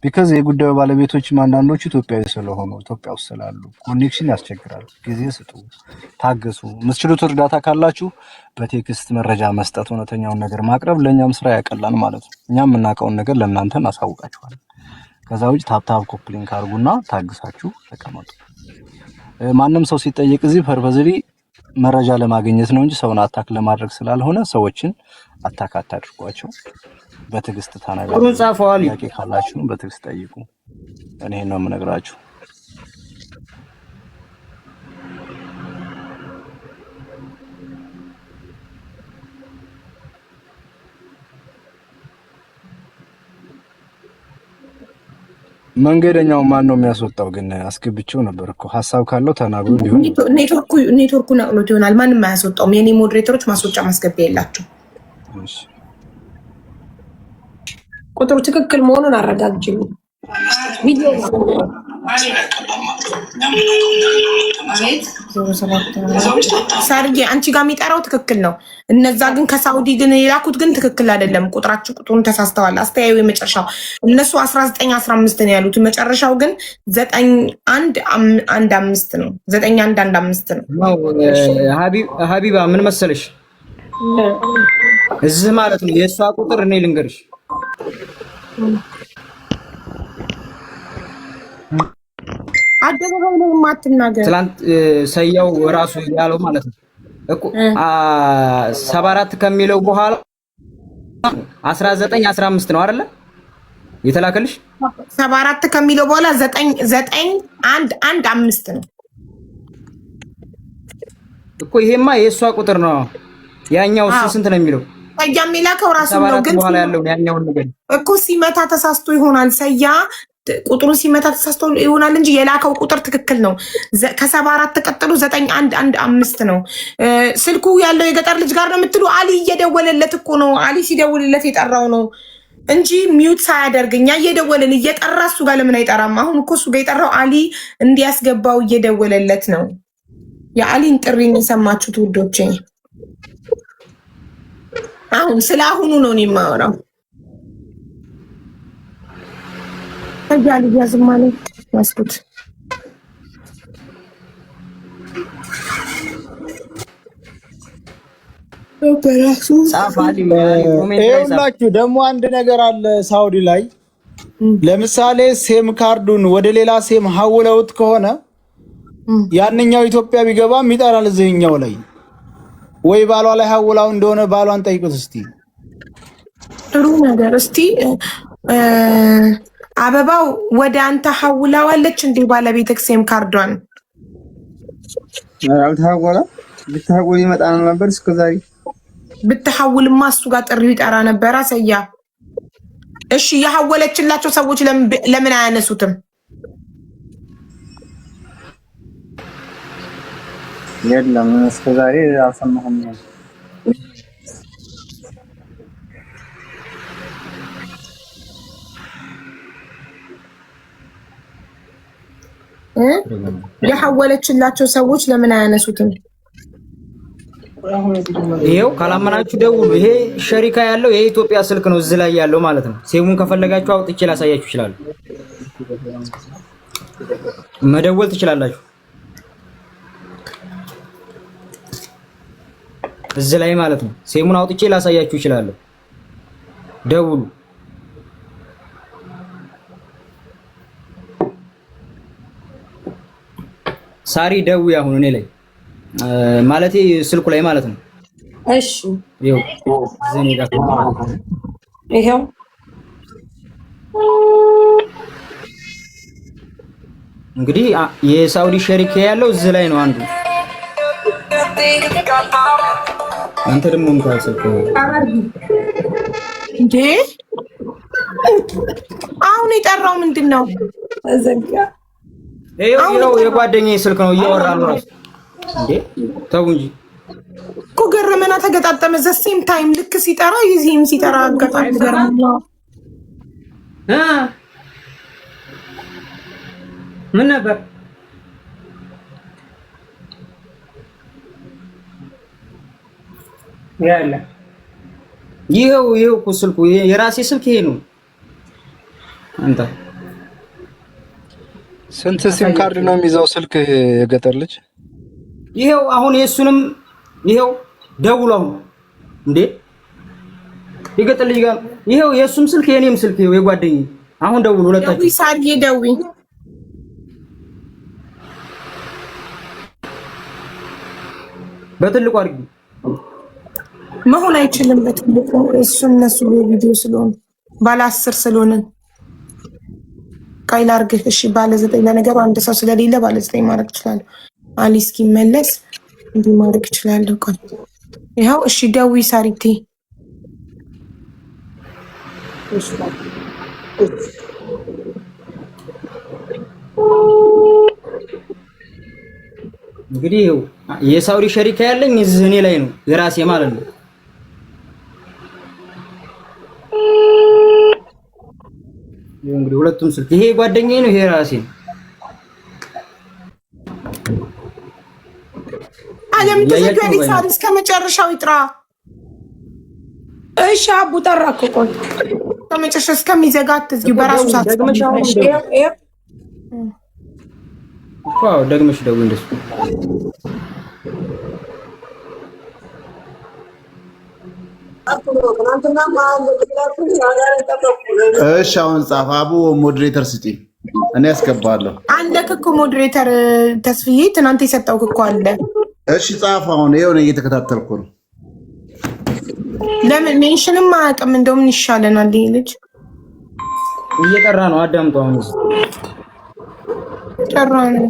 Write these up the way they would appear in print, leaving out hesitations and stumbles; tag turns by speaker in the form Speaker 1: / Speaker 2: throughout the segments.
Speaker 1: ቢካዝ የጉዳዩ ባለቤቶች አንዳንዶቹ ኢትዮጵያዊ ስለሆኑ ኢትዮጵያ ውስጥ ስላሉ ኮኔክሽን ያስቸግራል። ጊዜ ስጡ፣ ታገሱ። የምትችሉት እርዳታ ካላችሁ በቴክስት መረጃ መስጠት፣ እውነተኛውን ነገር ማቅረብ ለእኛም ስራ ያቀላል ማለት ነው። እኛም የምናውቀውን ነገር ለእናንተ እናሳውቃችኋለን። ከዛ ውጭ ታፕታፕ ኮፕሊንግ አድርጉና ታግሳችሁ ተቀመጡ። ማንም ሰው ሲጠየቅ እዚህ ፐርፐዝሊ መረጃ ለማግኘት ነው እንጂ ሰውን አታክ ለማድረግ ስላልሆነ ሰዎችን አታክ አታድርጓቸው። በትዕግስት ተናገሩ። ጥያቄ ካላችሁ በትዕግስት ጠይቁ። እኔ ነው የምነግራችሁ። መንገደኛው ማን ነው የሚያስወጣው? ግን አስገብቼው ነበር እኮ ሀሳብ ካለው ተናግሮ ቢሆን
Speaker 2: ኔትወርኩ ነቅሎት ይሆናል። ማንም አያስወጣውም። የኔ ሞዴሬተሮች ማስወጫ ማስገቢያ የላቸው። ቁጥሩ ትክክል መሆኑን አረጋግጭልኝ። ቪዲዮ ሳርዬ አንቺ ጋር የሚጠራው ትክክል ነው። እነዛ ግን ከሳውዲ ግን የላኩት ግን ትክክል አይደለም። ቁጥሩን ተሳስተዋል። አስተያዩ የመጨረሻው እነሱ 1915 ነው ያሉት። መጨረሻው ግን 9115 ነው። 9115 ነው።
Speaker 3: ሀቢባ ምን መሰለሽ እዚህ ማለት ነው የእሷ ቁጥር እኔ ልንገርሽ
Speaker 2: አደባባይ ነው የማትናገር።
Speaker 3: ትላንት ሰያው ራሱ ያለው ማለት ነው እኮ 74 ከሚለው በኋላ 1915 ነው አይደለ የተላከልሽ?
Speaker 2: 74 ከሚለው በኋላ 9115 ነው
Speaker 3: እኮ። ይሄማ የእሷ ቁጥር ነው። ያኛው ስንት ነው የሚለው?
Speaker 2: ሰያ የሚላከው ራሱ ነው። ግን
Speaker 3: በኋላ ያለው ያኛውን ነገር
Speaker 2: እኮ ሲመታ ተሳስቶ ይሆናል። ሰያ ቁጥሩን ሲመታ ተሳስቶ ይሆናል እንጂ የላከው ቁጥር ትክክል ነው። ከ74 ቀጥሎ 9115 ነው። ስልኩ ያለው የገጠር ልጅ ጋር ነው የምትሉ አሊ እየደወለለት እኮ ነው። አሊ ሲደውልለት የጠራው ነው እንጂ ሚዩት ሳያደርግ እኛ እየደወልን እየጠራ እሱ ጋር ለምን አይጠራም? አሁን እኮ እሱ ጋር የጠራው አሊ እንዲያስገባው እየደወለለት ነው። የአሊን ጥሪ የሰማችሁት ውዶቼ? አሁን ስለ አሁኑ ነው የማወራው። ታያል ያዝማለ ያስኩት ኦፕራሱ
Speaker 4: ይኸውላችሁ ደግሞ አንድ ነገር አለ ሳውዲ ላይ። ለምሳሌ ሴም ካርዱን ወደ ሌላ ሴም ሀውለውት ከሆነ ያንኛው ኢትዮጵያ ቢገባም ይጠራል እዚህኛው ላይ። ወይ ባሏ ላይ ሀውላው እንደሆነ ባሏን ጠይቁት እስቲ።
Speaker 2: ጥሩ ነገር እስቲ አበባው ወደ አንተ ሀውላዋለች እንዴ ባለቤትክ ሴም ካርዷን?
Speaker 5: አልተሐወለ ብትሐወል ይመጣ ነበር እስከዛሬ።
Speaker 2: ብትሐውልማ እሱ ጋር ጥሪው ይጠራ ነበር። አሰያ እሺ የሐወለችላቸው ሰዎች ለምን አያነሱትም?
Speaker 5: የለም እስከዛሬ አልሰማሁም።
Speaker 2: የሐወለችላቸው ሰዎች ለምን አያነሱትም?
Speaker 3: ይሄው ካላመናችሁ ደውሉ። ይሄ ሸሪካ ያለው የኢትዮጵያ ስልክ ነው እዚህ ላይ ያለው ማለት ነው። ሴሙን ከፈለጋችሁ አውጥቼ ላሳያችሁ ይችላል። መደወል ትችላላችሁ እዚህ ላይ ማለት ነው። ሴሙን አውጥቼ ላሳያችሁ ይችላል። ደውሉ። ሳሪ ደው ያሁን እኔ ላይ ማለቴ ስልኩ ላይ ማለት ነው።
Speaker 2: እሺ
Speaker 3: ይሄው ዘኔ ጋር
Speaker 2: ይሄው
Speaker 3: እንግዲህ የሳውዲ ሸሪክ ያለው እዚህ ላይ ነው አንዱ። አንተ ደግሞ እንታሰብከው
Speaker 2: እንዴ? አሁን የጠራው ምንድነው? አዘጋ
Speaker 3: ይሄው የጓደኛዬ ስልክ ነው እያወራ ነው ራሱ። እንዴ ተው እንጂ
Speaker 2: እኮ ገረመና ተገጣጠመ። ዘሴም ታይም ልክ ሲጠራ ይዚህም ሲጠራ አጋጣሚ ገረመና።
Speaker 3: ምን ነበር ያለ? ይሄው እኮ ስልኩ የራሴ ስልክ ይሄ ነው። አንተ
Speaker 1: ስንት ሲም ካርድ ነው የሚይዘው ስልክ የገጠር ልጅ?
Speaker 3: ይሄው አሁን የሱንም ይሄው ደውለው እንዴ የገጠር ልጅ ጋር ይሄው የሱም ስልክ የኔም ስልክ ይሄው የጓደኛዬ አሁን ደውሉ ሁለታችሁ
Speaker 2: ሳርዬ ደዊ
Speaker 3: በትልቁ አድርጊ
Speaker 2: መሆን አይችልም። በትልቁ እነሱ ቪዲዮ ስለሆነ ባለ 10 ስለሆነ ቃይል አድርገህ እሺ። ባለ 9 ለነገሩ አንድ ሰው ስለሌለ ባለ 9 ማድረግ ይችላል። አሊ እስኪመለስ እንዲህ ማድረግ ይችላል። ቆይ ይኸው እሺ። ደዊ ሳሪቴ
Speaker 3: እንግዲህ የሳውዲ ሸሪካ ያለኝ እዚህ እኔ ላይ ነው የራሴ ማለት ነው። እንግዲህ ሁለቱም ስልክ ይሄ ጓደኛዬ ነው፣ ይሄ ራሴ ነው።
Speaker 2: አለም ተዘጋጅ ሳሪ እስከ መጨረሻው ይጥራ። እሺ አቡ ጠራ እኮ ቆይ ከመጨረሻው እስከሚዘጋ አትዝጊው። በራሱ ሰዓት
Speaker 3: ደግመሽ ደውይ እንደሱ
Speaker 6: እሺ አሁን ጻፍ አቡ ሞዴሬተር ስጪ፣ እኔ ያስገባለሁ።
Speaker 2: አለክ እኮ ሞዴሬተር ተስፍዬ ትናንት የሰጠው እኮ አለ።
Speaker 6: እሺ ጻፍ አሁን ይሄው ነው እየተከታተልኩ ነው።
Speaker 2: ለምን ሜንሽንም አያውቅም? እንደውም ይሻለናል። ይሄ ልጅ
Speaker 3: እየጠራ ነው። አዳምጡ። አሁን
Speaker 2: ጠራ ነው።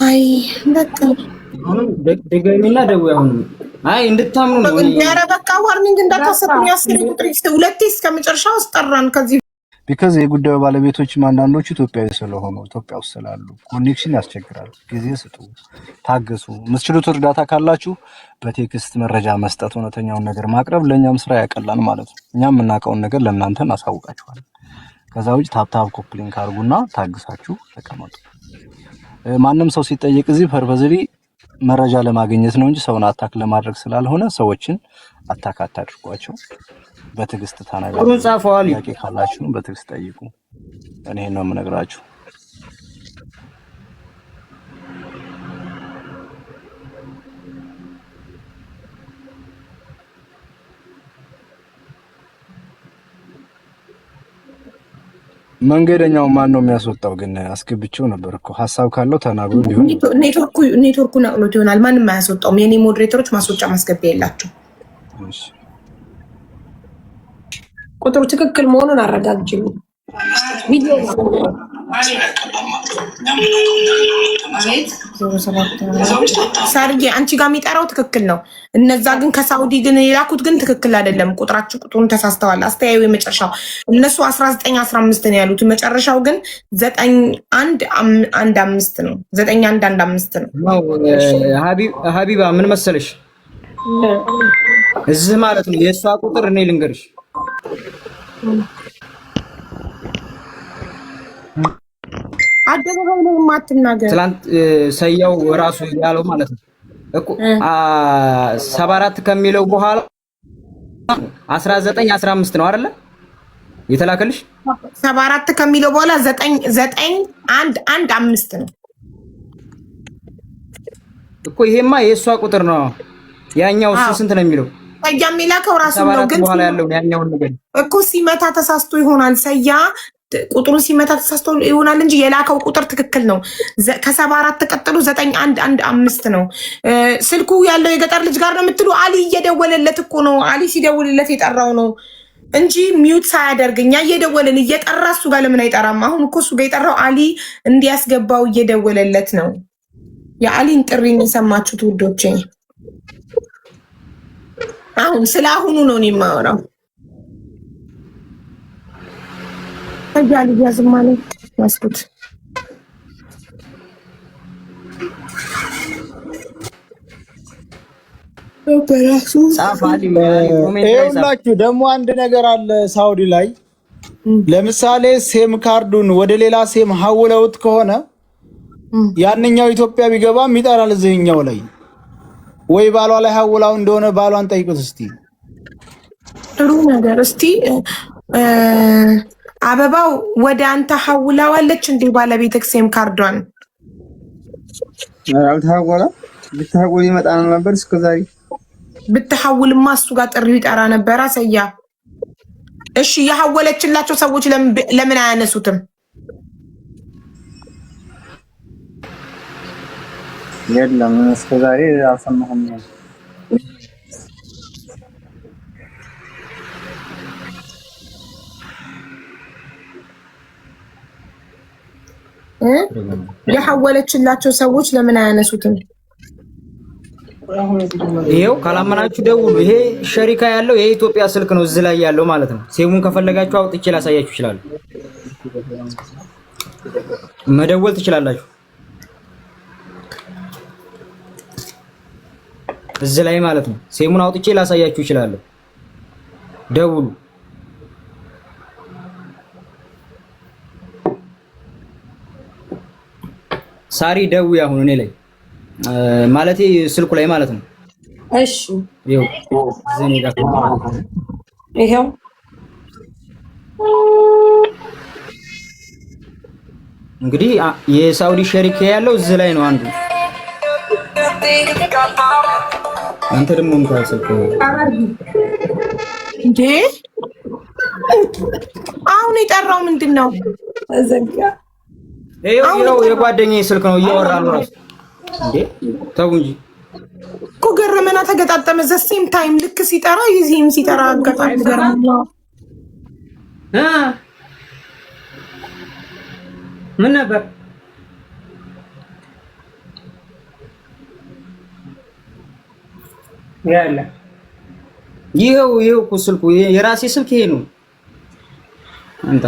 Speaker 2: አይ በቃ
Speaker 3: አሁን ደጋሚና ደውይ። አሁን አይ እንድታምኑ ነው።
Speaker 2: ኧረ በቃ ዋርኒንግ እንዳታሰጡኝ። 10 ቁጥር ሁለቴ እስከመጨረሻው አስጠራን። ከዚህ
Speaker 1: ቢካዝ የጉዳዩ ባለቤቶችም አንዳንዶቹ ኢትዮጵያዊ ስለሆኑ ኢትዮጵያ ውስጥ ስላሉ ኮኔክሽን ያስቸግራል። ጊዜ ስጡ፣ ታገሱ። የምትችሉት እርዳታ ካላችሁ በቴክስት መረጃ መስጠት፣ እውነተኛውን ነገር ማቅረብ ለእኛም ስራ ያቀላል ማለት ነው። እኛም የምናውቀውን ነገር ለእናንተ እናሳውቃችኋለን። ከዛ ውጭ ታፕታፕ ኮፕሊንግ አድርጉና ታግሳችሁ ተቀመጡ። ማንም ሰው ሲጠየቅ እዚህ ፐርፐዝሊ መረጃ ለማግኘት ነው እንጂ ሰውን አታክ ለማድረግ ስላልሆነ ሰዎችን አታክ አታድርጓቸው። በትዕግስት ተናገሩ። ጥያቄ ካላችሁ በትዕግስት ጠይቁ። እኔ ነው የምነግራችሁ። መንገደኛው ማን ነው የሚያስወጣው? ግን አስገብቼው ነበር እኮ ሀሳብ ካለው ተናግሮ ቢሆን
Speaker 2: ኔትወርኩ ነቅሎት ይሆናል። ማንም አያስወጣውም። የኔ ሞዴሬተሮች ማስወጫ ማስገቢያ የላቸው። ቁጥሩ ትክክል መሆኑን አረጋግጭልኝ። ሳርዬ አንቺ ጋር የሚጠራው ትክክል ነው። እነዛ ግን ከሳውዲ ግን የላኩት ግን ትክክል አይደለም። ቁጥሩን ተሳስተዋል። አስተያዩ የመጨረሻው እነሱ 1915 ነው ያሉት። መጨረሻው ግን 9115 ነው። 9115 ነው።
Speaker 3: ሀቢባ ምን መሰለሽ እዚህ ማለት ነው የእሷ ቁጥር እኔ ልንገርሽ
Speaker 2: አደባባይ ነው የማትናገር።
Speaker 3: ትላንት ሰያው ራሱ ያለው ማለት ነው እኮ 74 ከሚለው በኋላ 1915 ነው አይደለ የተላከልሽ?
Speaker 2: 74 ከሚለው በኋላ 9115 ነው
Speaker 3: እኮ። ይሄማ የእሷ ቁጥር ነው። ያኛው ስንት ነው የሚለው?
Speaker 2: ሰያ የሚላከው ራሱ ነው። ግን
Speaker 3: በኋላ ያለው ያኛውን ነገር
Speaker 2: እኮ ሲመታ ተሳስቶ ይሆናል። ሰያ ቁጥሩን ሲመታ ተሳስቶ ይሆናል እንጂ የላከው ቁጥር ትክክል ነው። ከ74 ቀጥሎ 9115 ነው። ስልኩ ያለው የገጠር ልጅ ጋር ነው የምትሉ። አሊ እየደወለለት እኮ ነው። አሊ ሲደውልለት የጠራው ነው እንጂ ሚዩት ሳያደርግ እኛ እየደወልን እየጠራ እሱ ጋር ለምን አይጠራም? አሁን እኮ እሱ ጋር የጠራው አሊ እንዲያስገባው እየደወለለት ነው። የአሊን ጥሪ የሰማችሁት ውዶቼ? አሁን ስለ አሁኑ ነው የማወራው። ታያል ያዝም ማለት ያስኩት በራሱ
Speaker 4: ይኸውላችሁ ደግሞ አንድ ነገር አለ ሳውዲ ላይ። ለምሳሌ ሴም ካርዱን ወደ ሌላ ሴም ሀውለውት ከሆነ ያንኛው ኢትዮጵያ ቢገባም ይጠራል እዚህኛው ላይ። ወይ ባሏ ላይ ሀውላው እንደሆነ ባሏን ጠይቁት እስቲ።
Speaker 2: ጥሩ ነገር እስቲ አበባው ወደ አንተ ሐውላዋለች እንዴ ባለቤትክ ሴም ካርዷን?
Speaker 5: አልታወራ ብታውቁ ይመጣ ነበር እስከዛሬ።
Speaker 2: ብትሐውልማ እሱ ጋር ጥሪው ይጠራ ነበር ሰያ። እሺ የሐወለችላቸው ሰዎች ለምን አያነሱትም?
Speaker 5: የለም እስከዛሬ አልሰማሁም።
Speaker 2: የሐወለችላቸው ሰዎች ለምን አያነሱትም?
Speaker 3: ይሄው ካላመናችሁ ደውሉ። ይሄ ሸሪካ ያለው የኢትዮጵያ ስልክ ነው እዚህ ላይ ያለው ማለት ነው። ሴሙን ከፈለጋችሁ አውጥቼ ላሳያችሁ ይችላል። መደወል ትችላላችሁ እዚህ ላይ ማለት ነው። ሴሙን አውጥቼ ላሳያችሁ ይችላል። ደውሉ። ሳሪ ደውይ አሁን እኔ ላይ ማለቴ ስልኩ ላይ ማለት ነው።
Speaker 2: እሺ
Speaker 3: ይሄው ዘኔ ጋር
Speaker 2: ይሄው
Speaker 3: እንግዲህ የሳውዲ ሸሪካ ያለው እዚህ ላይ ነው አንዱ። አንተ ደግሞ ምታሰብከው
Speaker 2: እንዴ? አሁን የጠራው ምንድነው? ዘጋ።
Speaker 3: ይሄው የጓደኛዬ ስልክ ነው እያወራ ነው ራሱ። እንዴ ተው እንጂ
Speaker 2: እኮ ገረመና ተገጣጠመ። ዘሴም ታይም ልክ ሲጠራ ይዚህም ሲጠራ አጋጣሚ ገረመና።
Speaker 3: ምን ነበር ያለ? ይሄው እኮ ስልኩ የራሴ ስልክ ይሄ ነው። አንተ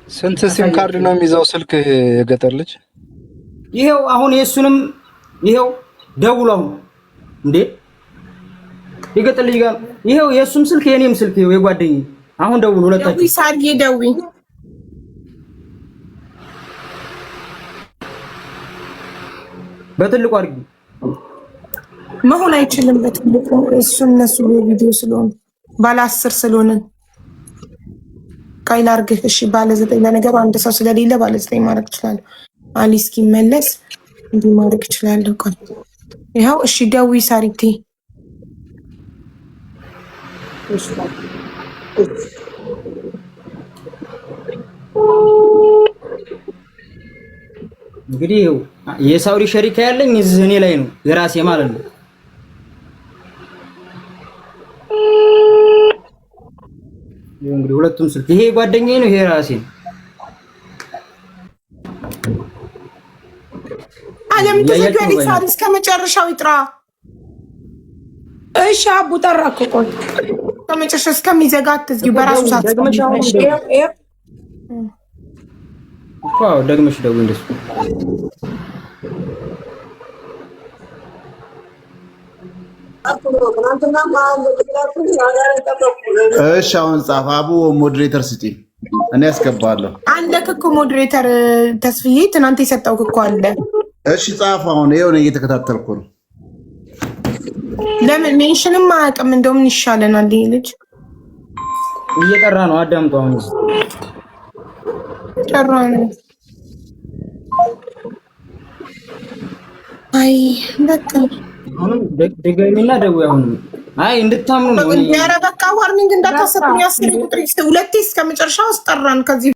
Speaker 1: ስንት ሲም ካርድ ነው የሚይዘው ስልክ የገጠር ልጅ?
Speaker 3: ይሄው አሁን የሱንም ይሄው ደውለው እንዴ የገጠር ልጅ ጋር ይሄው የሱም ስልክ የኔም ስልክ ይሄው የጓደኛዬ። አሁን ደውሉ ሁለታችሁ።
Speaker 2: ሳርዬ ደዊ
Speaker 3: በትልቁ አድርጊ።
Speaker 2: መሆን አይችልም በትልቁ እነሱ ቪዲዮ ስለሆነ ባለ 10 ስለሆነ ቃይል አድርገህ። እሺ ባለ 9 ለነገሩ አንድ ሰው ስለሌለ ባለ 9 ማድረግ እችላለሁ። አሊ እስኪመለስ እንዲህ ማድረግ እችላለሁ። ቆይ ይኸው እሺ ደዊ ሳሪቴ
Speaker 3: እንግዲህ የሳውዲ ሸሪካ ያለኝ እዚህ እኔ ላይ ነው የራሴ ማለት ነው። እንግዲህ ሁለቱም ስልክ ይሄ ጓደኛዬ ነው፣ ይሄ ራሴ ነው።
Speaker 2: አለም ተዘጋጅ ሳሪ እስከ መጨረሻው ይጥራ። እሺ አቡ ጠራኩ። ቆይ ከመጨረሻው እስከሚዘጋት እዚህ በራሱ ሰዓት
Speaker 3: ዋው ደግመሽ ደውይ እንደሱ።
Speaker 6: እሺ አሁን ጻፍ አቡ ሞዴሬተር ስጪ፣ እኔ ያስገባለሁ።
Speaker 2: አለክ እኮ ሞዴሬተር ተስፍዬ ትናንት የሰጠው እኮ አለ።
Speaker 6: እሺ ጻፍ አሁን ይሄው ነው እየተከታተልኩ ነው።
Speaker 2: ለምን ሜንሽንም አያውቅም? እንደውም ይሻለናል። ይሄ ልጅ
Speaker 3: እየጠራ ነው። አዳምጡ። አሁን
Speaker 2: ጠራ ነው። አይ በቃ
Speaker 3: አሁን ደጋሚና ደውይ። አሁን አይ እንድታምኑ ነው።
Speaker 2: ኧረ በቃ ዋርኒንግ እንዳታሰጡኝ። 10 ቁጥር ሁለቴ እስከ መጨረሻው አስጠራን ከዚህ